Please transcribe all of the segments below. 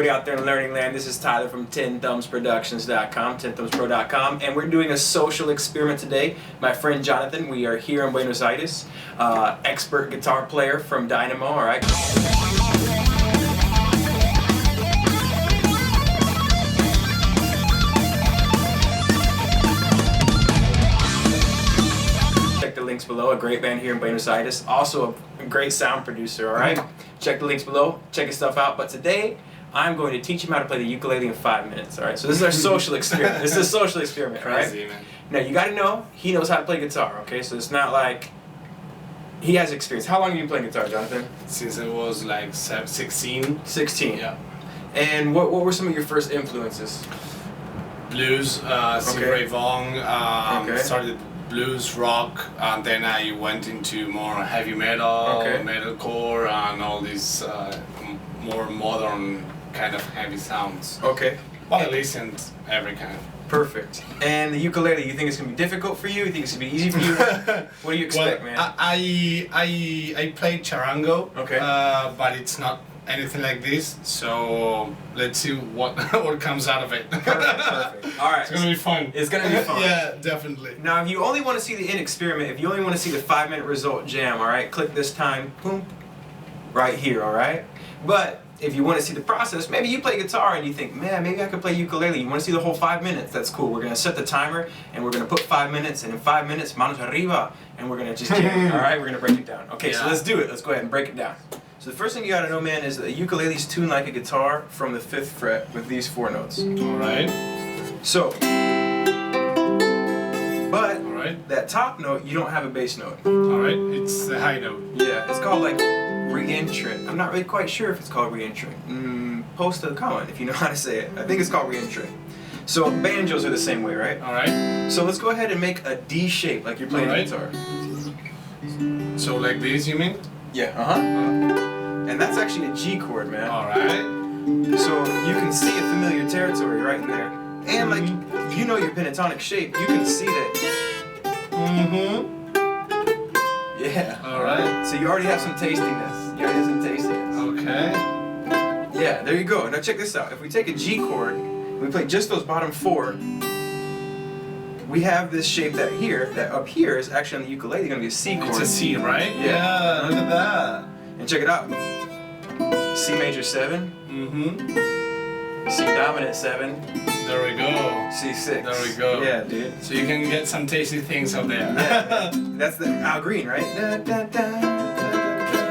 everybody out there in Learning Land. This is Tyler from TenThumbsProductions.com, TenThumbsPro.com, and we're doing a social experiment today. My friend Jonathan, we are here in Buenos Aires, expert guitar player from Dynamo, all right? Check the links below, a great band here in Buenos Aires, also a great sound producer, all right? Check the links below, check his stuff out, but today I'm going to teach him how to play the ukulele in 5 minutes, all right? So this is our social experiment. This is a social experiment, all right? Crazy, man. Now you got to know he knows how to play guitar, okay? So it's not like he has experience. How long have you playing guitar, Jonathan? Since I was like 16. 16. Yeah. And what were some of your first influences? Blues, Stevie Ray Vaughan, Okay. started blues, rock, and then I went into more heavy metal, Okay. metalcore, and all these more modern kind of heavy sounds. Okay. But I listened every kind. Perfect. And the ukulele, you think it's gonna be difficult for you? You think it's gonna be easy for you? What do you expect, Well, man? I played charango, Okay. but it's not anything like this. So let's see what what comes out of it. Perfect. All right. It's gonna be fun. It's gonna be fun. Yeah, definitely. Now, if you only want to see the end experiment, if you only want to see the 5-minute result jam, all right, click this time, boom, right here, all right? But if you want to see the process, maybe you play guitar and you think, man, maybe I could play ukulele. You want to see the whole 5 minutes? That's cool. We're going to set the timer and we're going to put 5 minutes, and in 5 minutes, manos arriba, and we're going to just jam, all right? We're going to break it down. Okay, so Yeah. let's do it. Let's go ahead and break it down. So the first thing you got to know, man, is that the ukulele's tuned like a guitar from the 5th fret with these 4 notes. All right. So, but All right. that top note, you don't have a bass note. All right. It's the high note. Yeah, it's called like reentrant. I'm not really quite sure if it's called reentrant. Post a comment if you know how to say it. I think it's called reentrant. So banjos are the same way, right? All right. So let's go ahead and make a D shape like you're playing Alright. the guitar. So like this, you mean? Yeah, And that's actually a G chord, man. All right. So you can see a familiar territory right in there. And like, you know your pentatonic shape, you can see that. Yeah. All right. So you already have some tastiness. You already have some tastiness. Okay. Yeah, there you go. Now check this out. If we take a G chord, we play just those bottom 4, we have this shape that up here is actually on the ukulele going to be a C chord. It's a C, right? Yeah. Look at that. And check it out. C major 7, C dominant 7, There we go. C6. There we go. Yeah, dude. So you can get some tasty things out there. Yeah, that's the Al Green, right? Da, da, da, da, da, da.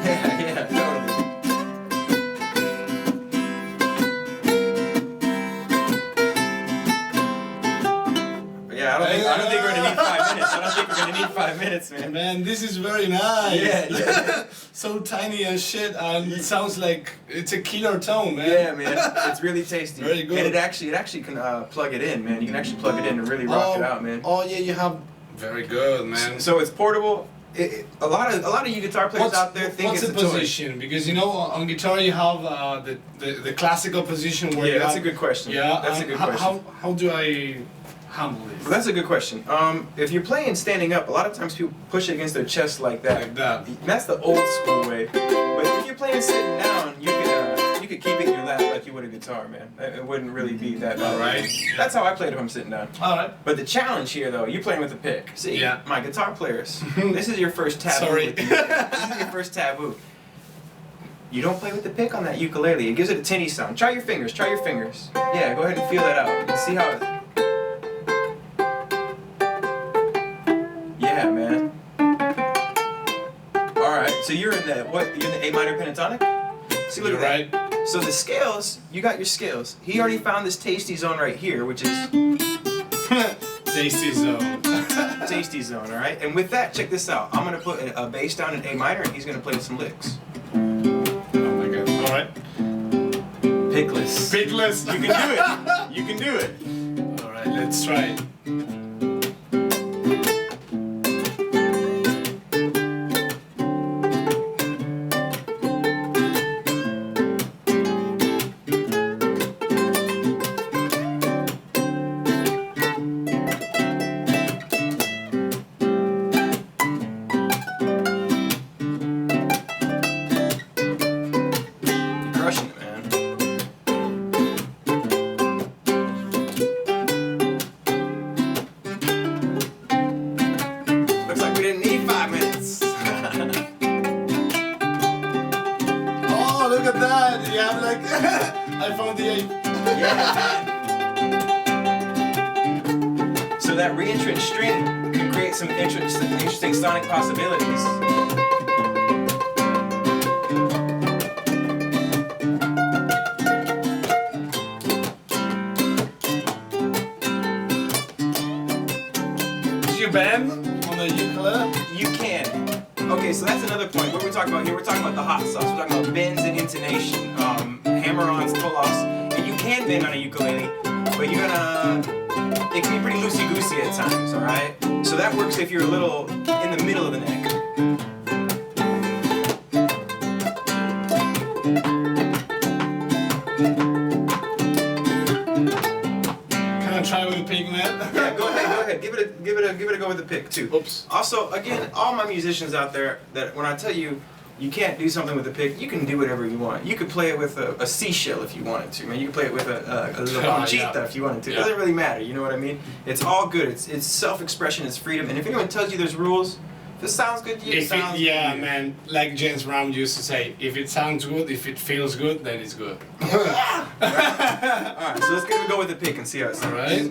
Yeah, totally. But yeah, I don't think we're gonna need 5 minutes. I don't think we're gonna need 5 minutes, man. Man, this is very nice. Yeah. So tiny as shit, and it sounds like it's a killer tone, man. Yeah, man, it's really tasty. Very good. And it actually can plug it in, man. You can actually plug it in and really rock it out, man. Oh yeah, you have. Very good, man. So it's portable. A lot of you guitar players out there think what's it's the a toy. position? Because you know, on guitar you have the classical position where Yeah, you that's have, a good question. Yeah, That's a good question. How do I handle this? Well, that's a good question. If you're playing standing up, a lot of times people push it against their chest like that. Like that. That's the old school way. But if you're playing sitting down, you could keep it in your lap like you would a guitar, man. It wouldn't really be that bad. Alright. That's how I played if I'm sitting down. All right. But the challenge here, though, you're playing with a pick. See, Yeah. my guitar players, this is your first taboo. Sorry. With this is your first taboo. You don't play with the pick on that ukulele. It gives it a tinny sound. Try your fingers. Try your fingers. Yeah, go ahead and feel that out. And see how it... Yeah, man. All right. So you're in the what? You're in the A minor pentatonic. See, look You're at that. right. So the scales, you got your scales. He already found this tasty zone right here, which is Tasty zone. tasty zone, all right? And with that, check this out. I'm gonna put a bass down in A minor, and he's gonna play some licks. Oh my god. All right. Pickless. Pickless. You can do it. You can do it. All right. Let's try it. crushing it, man. Looks like we didn't need 5 minutes. Oh, look at that! You have like I found the 8. Yeah. So that reentrant string can create some interesting sonic possibilities. Did you bend on the ukulele? You can. Okay, so that's another point. What we're talking about here, we're talking about the hot sauce. We're talking about bends and intonation, hammer-ons, pull-offs, and you can bend on a ukulele, but you're gonna. It can be pretty loosey-goosey at times, all right? So that works if you're a little in the middle of the neck. Can I try with the pick, man? Yeah, go ahead. Give it a go with the pick too. Oops. Also, again, all my musicians out there, that when I tell you you can't do something with the pick, you can do whatever you want. You could play it with a seashell if you wanted to, man. You could play it with a little conchita if you wanted to. It doesn't really matter, you know what I mean? It's all good. It's self-expression, it's freedom. And if anyone tells you there's rules, if it sounds good to you, it sounds good to you. Man, like James Brown used to say, if it sounds good, if it feels good, then it's good. Yeah. Alright, so let's give it a go with the pick and see how it sounds. Right?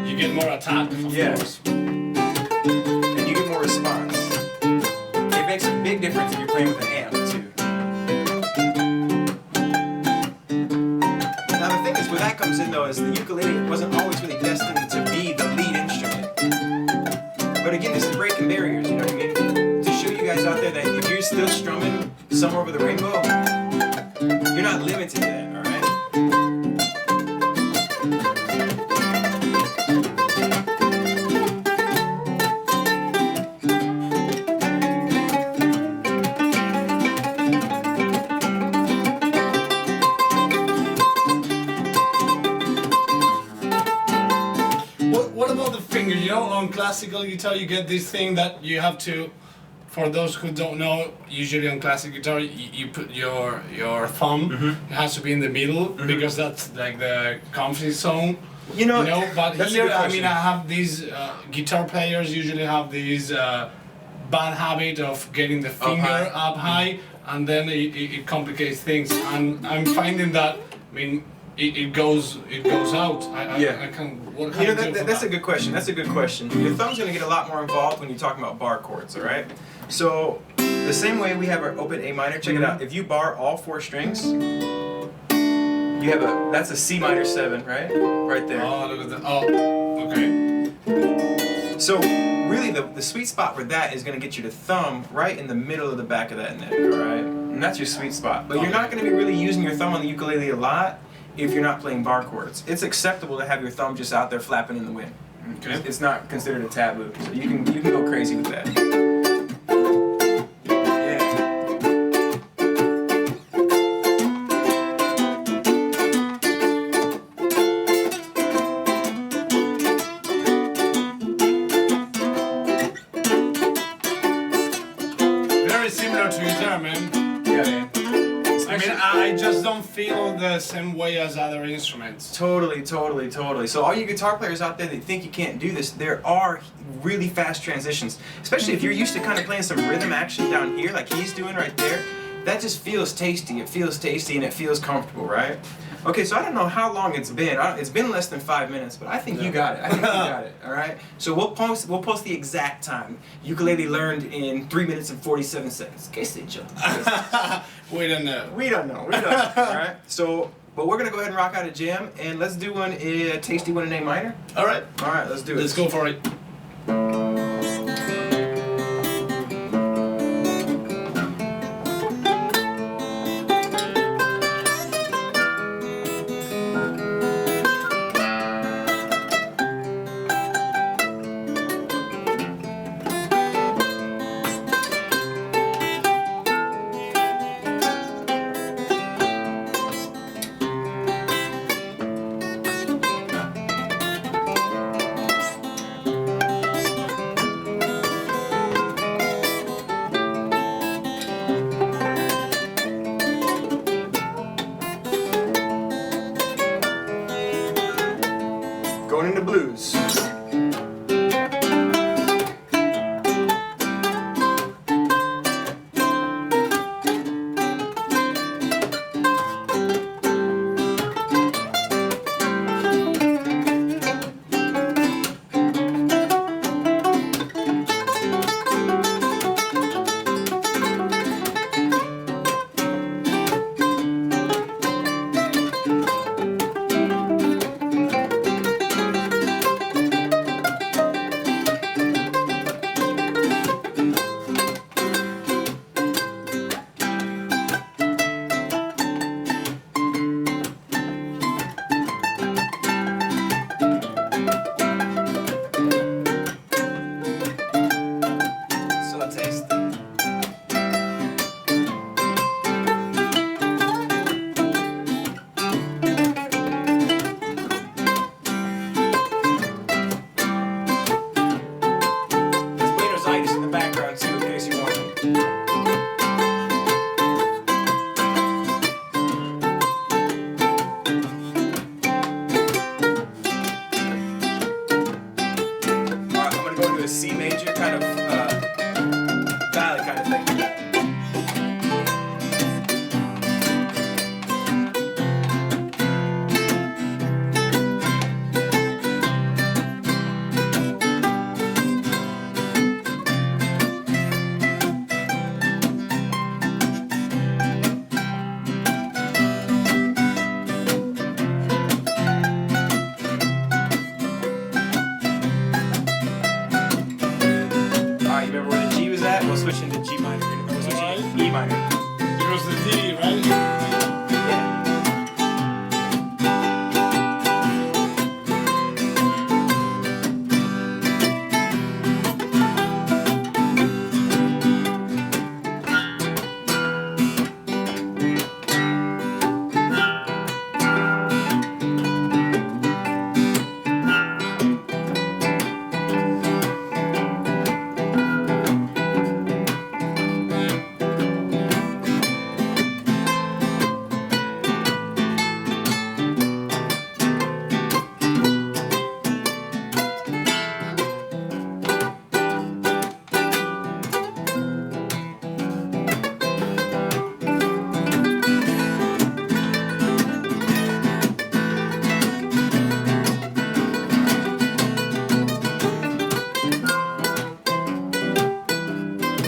You get more attack, of course. And you get more response. It makes a big difference if you're playing with an amp too. Now the thing is, where that comes in though, is the ukulele wasn't always really destined to be the lead instrument. But again, this is breaking barriers, you know what I mean? To show you guys out there that if you're still strumming Somewhere Over the Rainbow, you're not limited to that, alright? What about the finger? You know, on classical guitar, you get this thing that you have to. For those who don't know, usually on classic guitar, you put your thumb. It has to be in the middle because that's like the comfy zone. You know, But that's a here, good I question. mean, I have these guitar players usually have this bad habit of getting the finger up high, and then it complicates things. And I'm finding that, I mean, it goes out. I can. What can You I know, do for that's that? a good question. That's a good question. Your thumb's going to get a lot more involved when you're talking about bar chords, all right? So, the same way we have our open A minor, check it out. If you bar all 4 strings, you have that's a C minor 7, right? Right there. Oh, look at that. Oh, okay. So, really, the sweet spot for that is going to get you to thumb right in the middle of the back of that neck, all right? And that's your sweet spot. But you're not going to be really using your thumb on the ukulele a lot if you're not playing bar chords. It's acceptable to have your thumb just out there flapping in the wind. Okay. It's not considered a taboo, so you can go crazy with that. Yeah. Very similar to guitar, man. Yeah, man. I mean, I just don't feel the same way as other instruments. Totally. So all you guitar players out there that think you can't do this, there are really fast transitions. Especially if you're used to kind of playing some rhythm action down here like he's doing right there. That just feels tasty. It feels tasty and it feels comfortable, right? Okay, so I don't know how long it's been. It's been less than 5 minutes, but I think you got it. I think you got it, all right? So we'll post the exact time. Ukulele learned in 3 minutes and 47 seconds. Que sé yo. We don't know. We don't know, all right? So, but we're gonna go ahead and rock out a jam, and let's do a tasty one in A minor. All right. All right, let's do it. Let's go for it. minor. We're switching Alright. to E minor. Here's the D, right? Yeah.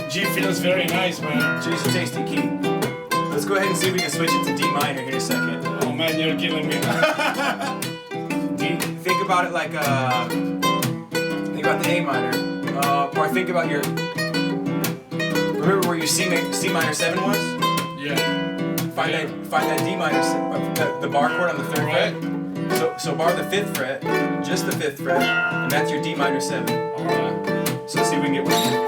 G feels very nice, man. G's a tasty key. Let's go ahead and see if we can switch it to D minor here in a second. Oh man, you're killing me. D, think about it like think about the A minor, or think about your. Remember where your C minor 7 was? Yeah. Find that D minor, the bar chord on the 3rd fret. So bar the 5th fret, just the 5th fret, and that's your D minor 7. Alright. So let's see if we can get one.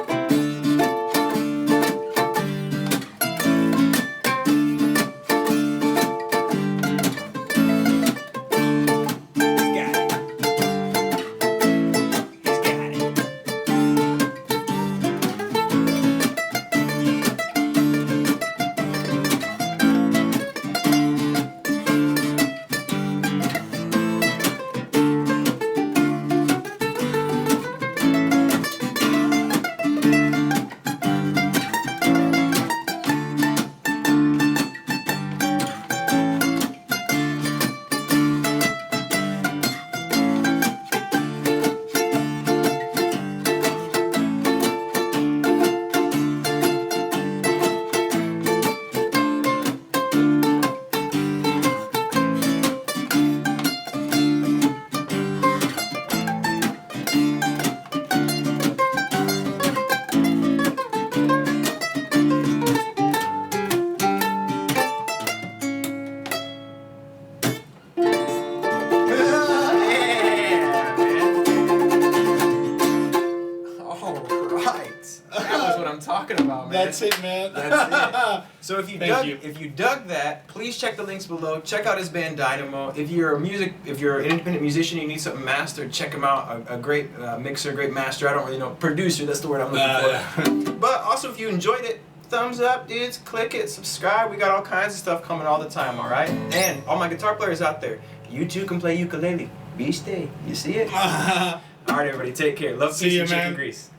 Talking about, man. That's it, man. That's it. So if Thank you dug that, please check the links below. Check out his band Dynamo. If you're an independent musician, you need something mastered, check him out. A great mixer, great master. I don't really know, producer. That's the word I'm looking for. But also, if you enjoyed it, thumbs up, dudes. Click it, subscribe. We got all kinds of stuff coming all the time. All right. And all my guitar players out there, you too can play ukulele. Beach day. You see it? All right, everybody. Take care. Love, See peace, you, and chicken man. grease.